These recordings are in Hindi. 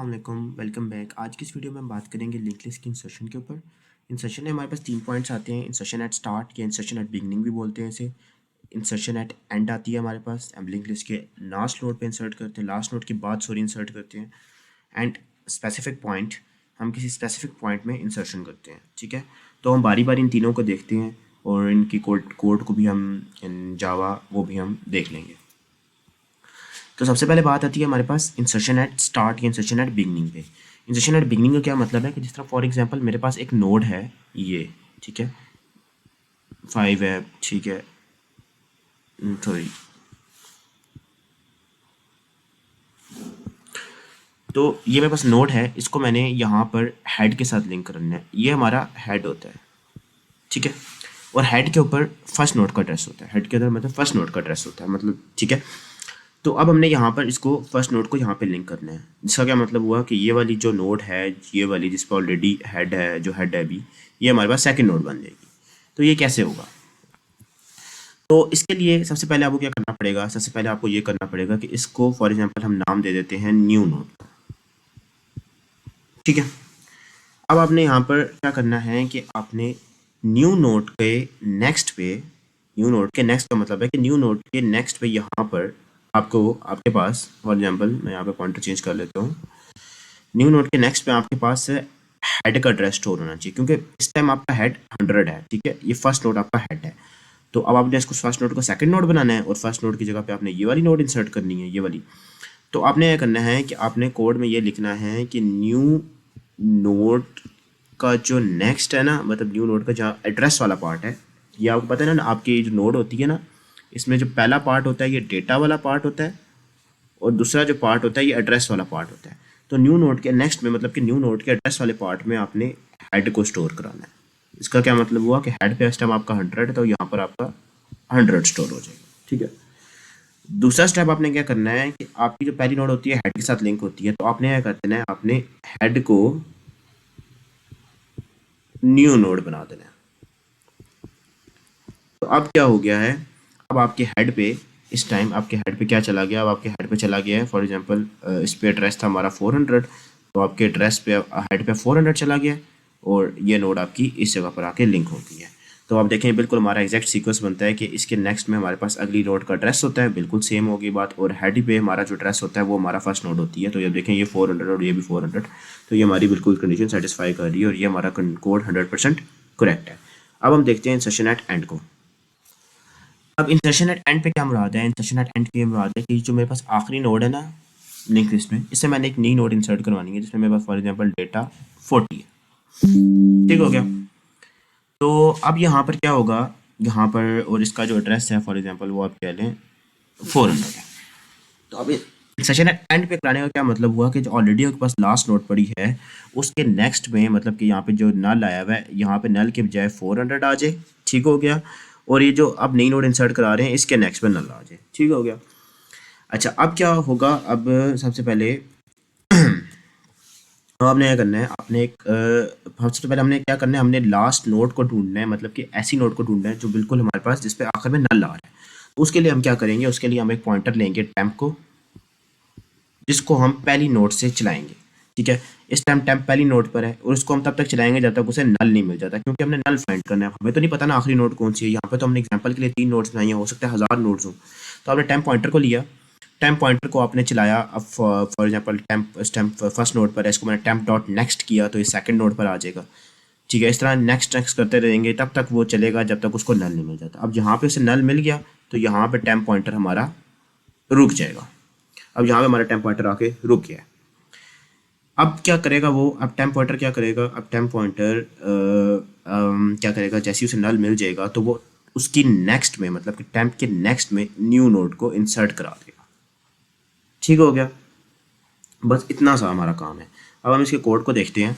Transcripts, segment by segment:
अस्सलाम वालेकुम, वेलकम बैक। आज की इस वीडियो में हम बात करेंगे लिंक लिस्ट की इंसर्शन के ऊपर। इंसर्शन में हमारे पास 3 पॉइंट्स आते हैं। इंसर्शन एट स्टार्ट या इंसर्शन एट बिगनिंग भी बोलते हैं इसे। इंसर्शन एट एंड आती है हमारे पास। हम लिंक लिस्ट के लास्ट नोड पे इंसर्ट करते हैं, लास्ट नोड के बाद इंसर्ट करते हैं। एंड स्पेसिफिक पॉइंट, हम किसी स्पेसिफिक पॉइंट में इंसर्शन करते हैं। ठीक है, तो हम बारी बारी इन तीनों को देखते हैं और इनकी कोड को भी हम इन जावा वो भी हम देख लेंगे। तो सबसे पहले बात आती है हमारे पास इंसर्शन एट स्टार्ट या इंसर्शन एट बिगनिंग पे। इंसर्शन एट बिगनिंग का क्या मतलब है कि जिस तरह फॉर एग्जांपल मेरे पास एक नोड है ये, ठीक है, 5 है, ठीक है, सॉरी, तो ये मेरे पास नोड है, इसको मैंने यहाँ पर हेड के साथ लिंक करना है। ये हमारा हेड होता है, ठीक है, और हेड के ऊपर फर्स्ट नोड का एड्रेस होता है। हेड के अंदर मतलब फर्स्ट नोड का एड्रेस होता है, मतलब ठीक है। तो अब हमने यहाँ पर इसको फर्स्ट नोड को यहाँ पे लिंक करना है, जिसका क्या मतलब हुआ कि ये वाली जो नोड है, ये वाली जिस पर ऑलरेडी हेड है, जो हेड है अभी, ये हमारे पास सेकंड नोड बन जाएगी। तो ये कैसे होगा? तो इसके लिए सबसे पहले आपको क्या करना पड़ेगा? सबसे पहले आपको ये करना पड़ेगा कि इसको फॉर एग्जांपल हम नाम दे देते हैं न्यू नोड, ठीक है। अब आपने यहाँ पर क्या करना है कि आपने न्यू नोड के नेक्स्ट पे, न्यू नोड के नेक्स्ट का मतलब है कि न्यू नोड के नेक्स्ट पे यहाँ पर आपको, आपके पास फॉर एग्जांपल मैं यहाँ पे पॉइंटर चेंज कर लेता हूँ। न्यू नोड के नेक्स्ट पे आपके पास हेड का एड्रेस स्टोर होना चाहिए, क्योंकि इस टाइम आपका हेड 100 है, ठीक है, ये फर्स्ट नोड आपका हेड है। तो अब आपने इसको फर्स्ट नोड को सेकंड नोड बनाना है और फर्स्ट नोड की जगह पे आपने ये वाली नोड इंसर्ट करनी है, ये वाली। तो आपने ये करना है कि आपने कोड में ये लिखना है कि न्यू नोड का जो नेक्स्ट है ना, मतलब न्यू नोड का जहाँ एड्रेस वाला पार्ट है, ये आपको पता है ना, आपकी जो नोड होती है ना, इसमें जो पहला पार्ट होता है ये डेटा वाला पार्ट होता है और दूसरा जो पार्ट होता है ये एड्रेस वाला पार्ट होता है। तो न्यू नोड के नेक्स्ट में मतलब कि न्यू नोड के एड्रेस वाले पार्ट में आपने हेड को स्टोर कराना है। इसका क्या मतलब हुआ कि हेड पे इस टाइम आपका 100 है, तो यहाँ पर आपका 100 स्टोर हो जाएगा, ठीक है। दूसरा स्टेप आपने क्या करना है कि आपकी जो पहली नोड होती है हेड के साथ लिंक होती है, तो आपने क्या कर देना है, आपने हेड को न्यू नोड बना देना है। तो अब क्या हो गया है, अब आपके हेड पे इस टाइम आपके हेड पे क्या चला गया? अब आपके हेड पे चला गया है फॉर एग्जांपल इस पे एड्रेस था हमारा 400, तो आपके एड्रेस पे हेड पे 400 चला गया और ये नोड आपकी इस जगह पर आके लिंक हो गई है। तो आप देखें बिल्कुल हमारा एग्जैक्ट सीक्वेंस बनता है कि इसके नेक्स्ट में हमारे पास अगली नोड का एड्रेस होता है, बिल्कुल सेम होगी बात, और हेड पे हमारा जो एड्रेस होता है वो हमारा फर्स्ट नोड होती है। तो ये देखें ये 400 और ये भी 400, तो ये हमारी बिल्कुल कंडीशन सेटिस्फाई कर रही है और ये हमारा कोड 100% करेक्ट है। अब हम देखते हैं इंसर्शन एट एंड को। अब इंसर्शन एट एंड पे क्या मुराद है? इंसर्शन एट एंड की मुराद है कि जो मेरे पास आखिरी नोड है ना लिंक लिस्ट में, इससे मैंने एक नई नोड इंसर्ट करवानी है जिसमें मेरे पास फॉर एग्जांपल डेटा 40 है, ठीक हो गया। तो अब यहाँ पर क्या होगा, यहाँ पर और इसका जो एड्रेस है फॉर एग्जांपल वो आप कह लें 400 है। तो अब सेशन एंड पे कराने का क्या मतलब हुआ कि जो ऑलरेडी आपके पास लास्ट नोट पड़ी है उसके नेक्स्ट में, मतलब कि यहाँ पे जो नल आया हुआ है, यहाँ पे नल के बजाय 400 आ जाए, ठीक हो गया। और ये जो अब नई नोड इंसर्ट करा रहे हैं इसके नेक्स्ट पे नल आ जाए, ठीक हो गया। अच्छा, अब क्या होगा? अब सबसे पहले आपने क्या करना है, आपने एक सबसे पहले हमने क्या करना है, हमने लास्ट नोड को ढूंढना है, मतलब कि ऐसी नोड को ढूंढना है जो बिल्कुल हमारे पास जिस पे आखिर में नल आ रहा है। तो उसके लिए हम क्या करेंगे, उसके लिए हम एक पॉइंटर लेंगे टेम्प को, जिसको हम पहली नोड से चलाएंगे, ठीक है। इस टाइम टेम्प पहली नोड पर है और उसको हम तब तक चलाएंगे जब तक उसे नल नहीं मिल जाता, क्योंकि हमने नल फाइंड करना है। हमें तो नहीं पता ना आखिरी नोड कौन सी है। यहाँ पे तो हमने एग्जांपल के लिए 3 नोड्स बनाई हैं, हो सकता है 1000 नोड्स हों। तो आपने टेम्प पॉइंटर को लिया, टेम्प पॉइंटर को आपने चलाया। अब for example temp first node पर है, इसको मैंने टेम्प डॉट नेक्स्ट किया तो ये सेकंड नोड पर आ जाएगा, ठीक है। इस तरह नेक्स्ट नेक्स्ट करते रहेंगे तब तक वो चलेगा जब तक उसको नल नहीं मिल जाता। अब यहाँ पे उसे नल मिल गया तो यहाँ पे टेम्प पॉइंटर हमारा रुक जाएगा। अब यहाँ पे हमारा टेम्प पॉइंटर आके रुक गया है। अब क्या करेगा वो, अब टेम्प पॉइंटर क्या करेगा, अब टेम्प पॉइंटर क्या करेगा, जैसे ही उसे नल मिल जाएगा तो वो उसकी नेक्स्ट में, मतलब कि टेम्प के नेक्स्ट में न्यू नोड को इंसर्ट करा देगा, ठीक हो गया। बस इतना सा हमारा काम है। अब हम इसके कोड को देखते हैं।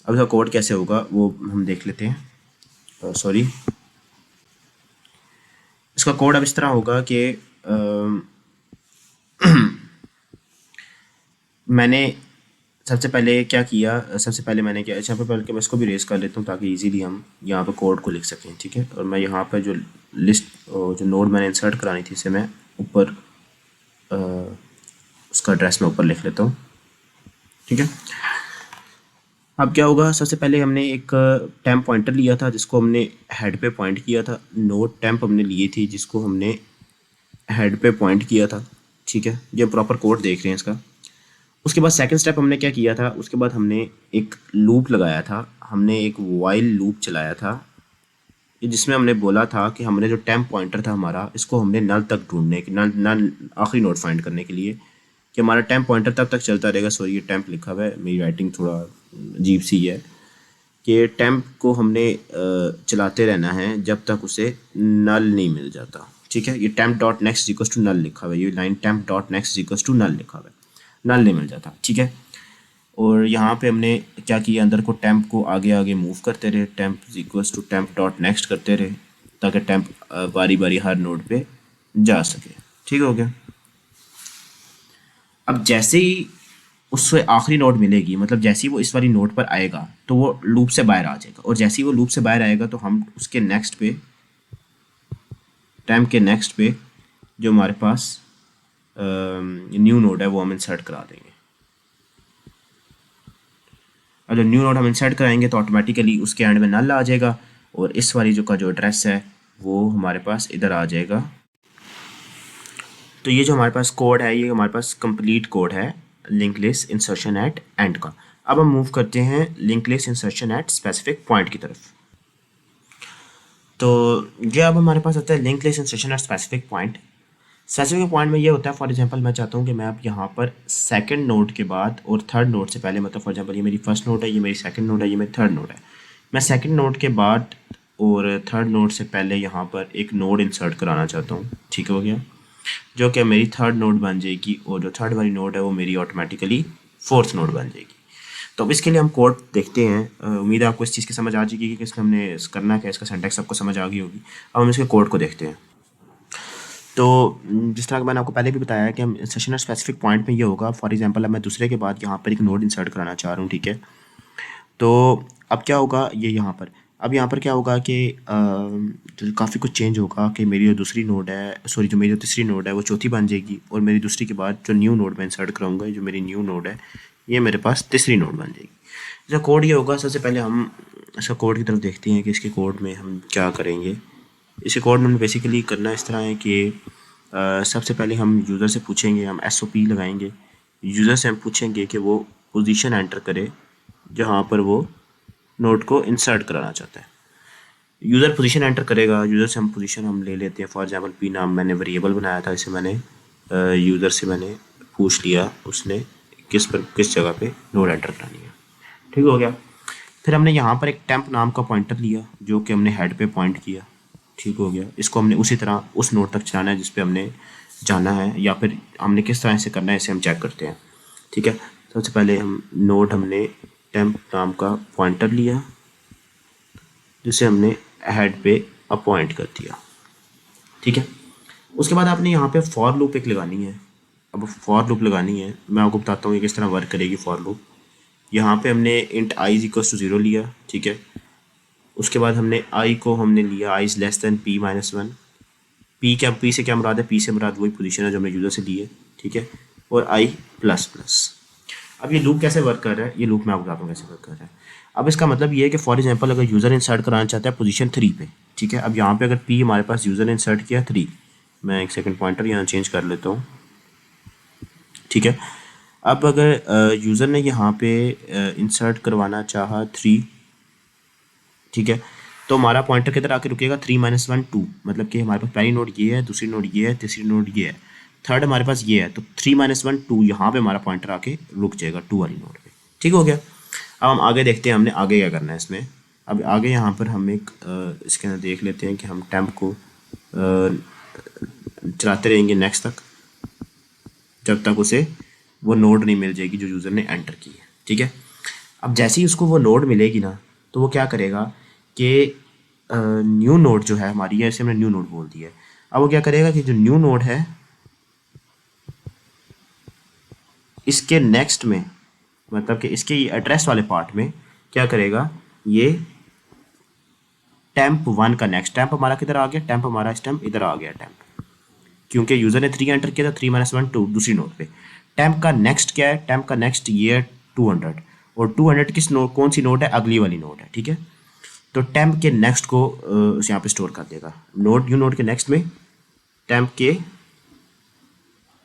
अब इसका कोड कैसे होगा वो हम देख लेते हैं। सॉरी, इसका कोड अब इस तरह होगा कि मैंने सबसे पहले क्या किया, सबसे पहले मैंने क्या, अच्छा पहले मैं इसको भी रेस कर लेता हूँ ताकि इजीली हम यहाँ पे कोड को लिख सकें, ठीक है। और मैं यहाँ पर जो लिस्ट जो नोड मैंने इंसर्ट करानी थी इसे मैं ऊपर उसका एड्रेस मैं ऊपर लिख लेता हूँ। ठीक है। अब क्या होगा, सबसे पहले हमने एक टेम्प पॉइंटर लिया था जिसको हमने हेड पे पॉइंट किया था, नोट टेम्प हमने लिए थी जिसको हमने हेड पे पॉइंट किया था। ठीक है, ये प्रॉपर कोड देख रहे हैं इसका। उसके बाद सेकंड स्टेप हमने क्या किया था, उसके बाद हमने एक लूप लगाया था, हमने एक वाइल लूप चलाया था जिसमें हमने बोला था कि हमने जो टेम्प पॉइंटर था हमारा, इसको हमने नल तक ढूंढने के नल नल आखिरी नोड फाइंड करने के लिए कि हमारा टेम्प पॉइंटर तब तक चलता रहेगा। सॉरी, ये टेम्प लिखा हुआ है, मेरी राइटिंग थोड़ा अजीब सी है, कि टेम्प को हमने चलाते रहना है जब तक उसे नल नहीं मिल जाता। ठीक है, ये temp dot next equals to null लिखा हुआ है, ये line temp dot next equals to null लिखा हुआ है, नल नहीं मिल जाता। ठीक है, और यहाँ पे हमने क्या किया, अंदर को टेम्प को आगे आगे मूव करते रहे, temp equals to temp dot next करते रहे ताकि टेम्प बारी बारी हर नोड पे जा सके। ठीक हो गया। अब जैसे ही उससे आखिरी नोड मिलेगी, मतलब जैसे ही वो इस वाली नोड पर आएगा तो वो लूप से बाहर आ जाएगा, और जैसे ही वो लूप से बाहर आएगा तो हम उसके नेक्स्ट पे, टेम्प के नेक्स्ट पे जो हमारे पास न्यू नोड है वो हम इंसर्ट करा देंगे। और जब न्यू नोड हम इंसर्ट कराएंगे तो ऑटोमेटिकली उसके एंड में नल आ जाएगा, और इस वाली जो एड्रेस है वो हमारे पास इधर आ जाएगा। तो ये जो हमारे पास कोड है, ये हमारे पास कंप्लीट कोड है link list insertion at end का। अब हम मूव करते हैं link list insertion at specific point की तरफ। तो ये अब हमारे पास आता है link list insertion at specific point. Specific point में ये होता है, फॉर एग्जांपल मैं चाहता हूँ कि मैं अब यहाँ पर सेकंड नोड के बाद और थर्ड नोड से पहले, मतलब फॉर एग्जांपल ये मेरी फर्स्ट नोड है, ये मेरी सेकंड नोड है, ये मेरी थर्ड नोड है, मैं सेकंड नोड के बाद और थर्ड नोड से पहले यहाँ पर एक नोड इंसर्ट कराना चाहता हूँ। ठीक हो गया, जो कि मेरी थर्ड नोड बन जाएगी, और जो थर्ड वाली नोड है वो मेरी ऑटोमेटिकली फोर्थ नोड बन जाएगी। तो अब इसके लिए हम कोड देखते हैं। उम्मीद है आपको इस चीज़ की समझ आ जाएगी कि इसमें हमने करना क्या, इसका सिंटैक्स आपको समझ आ गई होगी। अब हम इसके कोड को देखते हैं। तो जिस तरह का मैंने आपको पहले भी बताया है कि हम इंसर्शन और स्पेसिफिक पॉइंट में ये होगा, फॉर एग्जांपल अब मैं दूसरे के बाद यहाँ पर एक नोड इंसर्ट कराना चाह रहा हूँ। ठीक है, तो अब क्या होगा, ये यहाँ पर, अब यहाँ पर क्या होगा कि तो काफ़ी कुछ चेंज होगा कि मेरी जो दूसरी नोड है, सॉरी जो मेरी जो तीसरी नोड है वो चौथी बन जाएगी, और मेरी दूसरी के बाद जो न्यू नोड मैं इंसर्ट कराऊंगा, जो मेरी न्यू नोड है ये मेरे पास तीसरी नोड बन जाएगी। इसका कोड ये होगा, सबसे पहले हम इसका कोड की तरफ देखते हैं कि इसके कोड में हम क्या करेंगे। इसके कोड में बेसिकली करना इस तरह है कि सबसे पहले हम यूज़र से पूछेंगे, हम SOP लगाएंगे, यूज़र से हम पूछेंगे कि वो पोजीशन एंटर करे जहाँ पर वो नोड को इंसर्ट कराना चाहता है। यूज़र पोजीशन एंटर करेगा, यूज़र से हम पोजीशन हम ले लेते हैं, फॉर एग्जांपल P नाम मैंने वेरिएबल बनाया था, इसे मैंने यूज़र से मैंने पूछ लिया उसने किस जगह पे नोड एंटर करानी है। ठीक हो गया। फिर हमने यहाँ पर एक टेम्प नाम का पॉइंटर लिया जो कि हमने हेड पे पॉइंट किया। ठीक हो गया, इसको हमने उसी तरह उस नोड तक चलाना है जिस पे हमने जाना है, या फिर हमने किस तरह से करना है इसे हम चेक करते हैं। ठीक है, सबसे पहले हमने टेम्प नाम का पॉइंटर लिया जिसे हमने हेड पे अपॉइंट कर दिया। ठीक है, उसके बाद आपने यहाँ पे फॉर लूप एक लगानी है। अब फॉर लूप लगानी है, मैं आपको बताता हूँ कि किस तरह वर्क करेगी फॉर लूप। यहाँ पे हमने इंट i = 0 लिया। ठीक है, उसके बाद हमने i को हमने लिया i < p - 1। p से क्या मुराद है, p से मुराद वही पोजीशन है जो हमने यूज़र से ली है। ठीक है, और i++। अब ये लूप कैसे वर्क कर रहा है, ये लूप मैं आपको बताता हूँ कैसे वर्क कर रहा है। अब इसका मतलब ये है कि फॉर एग्जांपल अगर यूज़र इंसर्ट कराना चाहता है पोजीशन 3 पे। ठीक है, अब यहाँ पे अगर p हमारे पास यूज़र ने इंसर्ट किया 3, मैं एक सेकंड पॉइंटर यहाँ चेंज कर लेता हूँ। ठीक है, अब अगर यूज़र ने यहाँ पे इंसर्ट करवाना चाहा 3, ठीक है, तो हमारा पॉइंटर किधर आके रुकेगा, 3 - 1 2, मतलब कि हमारे पास पहली नोड ये है, दूसरी नोड ये है, तीसरी नोड ये है, थर्ड हमारे पास ये है, तो 3 - 1 2 यहाँ पे हमारा पॉइंटर आके रुक जाएगा 2 वाली नोड पे। ठीक हो गया। अब हम आगे देखते हैं हमने आगे क्या करना है इसमें। अब आगे यहाँ पर हम एक इसके अंदर देख लेते हैं कि हम टेम्प को चलाते रहेंगे नेक्स्ट तक, जब तक उसे वो नोड नहीं मिल जाएगी जो यूज़र ने एंटर की है। ठीक है, अब जैसे ही उसको वो नोड मिलेगी ना, तो वो क्या करेगा कि न्यू नोड जो है हमारी, ऐसे हमने न्यू नोड बोल दिया है, अब वो क्या करेगा कि जो न्यू नोड है इसके नेक्स्ट में, मतलब कि इसके एड्रेस वाले पार्ट में क्या करेगा, ये टेम्प 1 का नेक्स्ट टेम्प हमारा किधर आ गया, टेम्प हमारा इस टेम्प इधर आ गया टेम्प, क्योंकि यूज़र ने 3 एंटर किया था, 3 - 1 2 दूसरी नोड पे। टेम्प का नेक्स्ट क्या है, टेम्प का नेक्स्ट ये 200, और 200 किस नोट, कौन सी नोट है, अगली वाली नोट है, ठीक है। तो टेम्प के नेक्स्ट को यहाँ पे स्टोर कर देगा, नोट न्यू नोट के नेक्स्ट में टेम्प के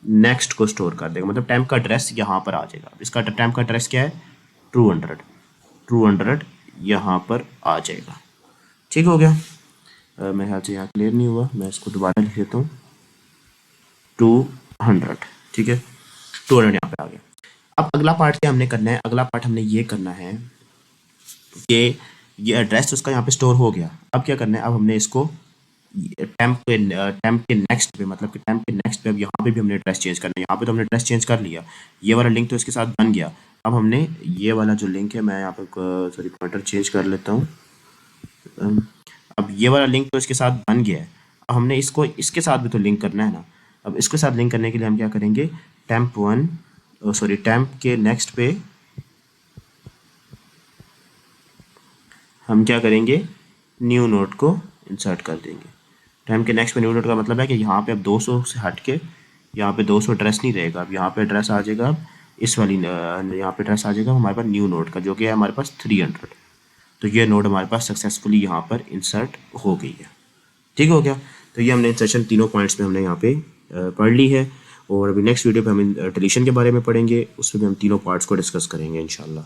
नेक्स्ट को स्टोर कर देगा, मतलब टेम्प का एड्रेस यहाँ पर आ जाएगा। इसका टेम्प का एड्रेस क्या है, 200 यहाँ पर आ जाएगा। ठीक हो गया। मेरे ख्याल से यहाँ क्लियर नहीं हुआ, मैं इसको दोबारा लिख देता हूँ, 200, ठीक है, 200 यहाँ पे आ गया। अब अगला पार्ट क्या हमने करना है, अगला पार्ट हमने ये करना है कि ये एड्रेस उसका यहाँ पे स्टोर हो गया। अब क्या करना है, अब हमने इसको टेम्प के नेक्स्ट पे, मतलब कि टेम्प के नेक्स्ट पे अब यहाँ पे भी हमने एड्रेस चेंज करना है। यहाँ पे तो हमने एड्रेस चेंज कर लिया, ये वाला लिंक तो इसके साथ बन गया। अब हमने ये वाला जो लिंक है, मैं यहाँ पे सॉरी पॉइंटर चेंज कर लेता हूँ। अब ये वाला लिंक तो इसके साथ बन गया है, अब हमने इसको इसके साथ भी तो लिंक करना है ना। अब इसके साथ लिंक करने के लिए हम क्या करेंगे, टेम्प के नेक्स्ट पे हम क्या करेंगे, न्यू नोट को इंसर्ट कर देंगे। टेम्प के नेक्स्ट पे न्यू नोट का मतलब है कि यहाँ पे अब 200 से हट के यहाँ पे 200 एड्रेस नहीं रहेगा, अब यहाँ पे एड्रेस आ जाएगा, अब इस वाली यहाँ पे एड्रेस आ जाएगा हमारे पास न्यू नोट का, जो कि है हमारे पास 300। तो ये नोट हमारे पास सक्सेसफुली यहाँ पर इंसर्ट हो गई है। ठीक हो गया। तो ये हमने इंसर्शन तीनों पॉइंट्स में हमने यहाँ पे पढ़ ली है, और अभी नेक्स्ट वीडियो पे हम डिलीशन के बारे में पढ़ेंगे, उसमें भी हम तीनों पार्ट्स को डिस्कस करेंगे इंशाल्लाह।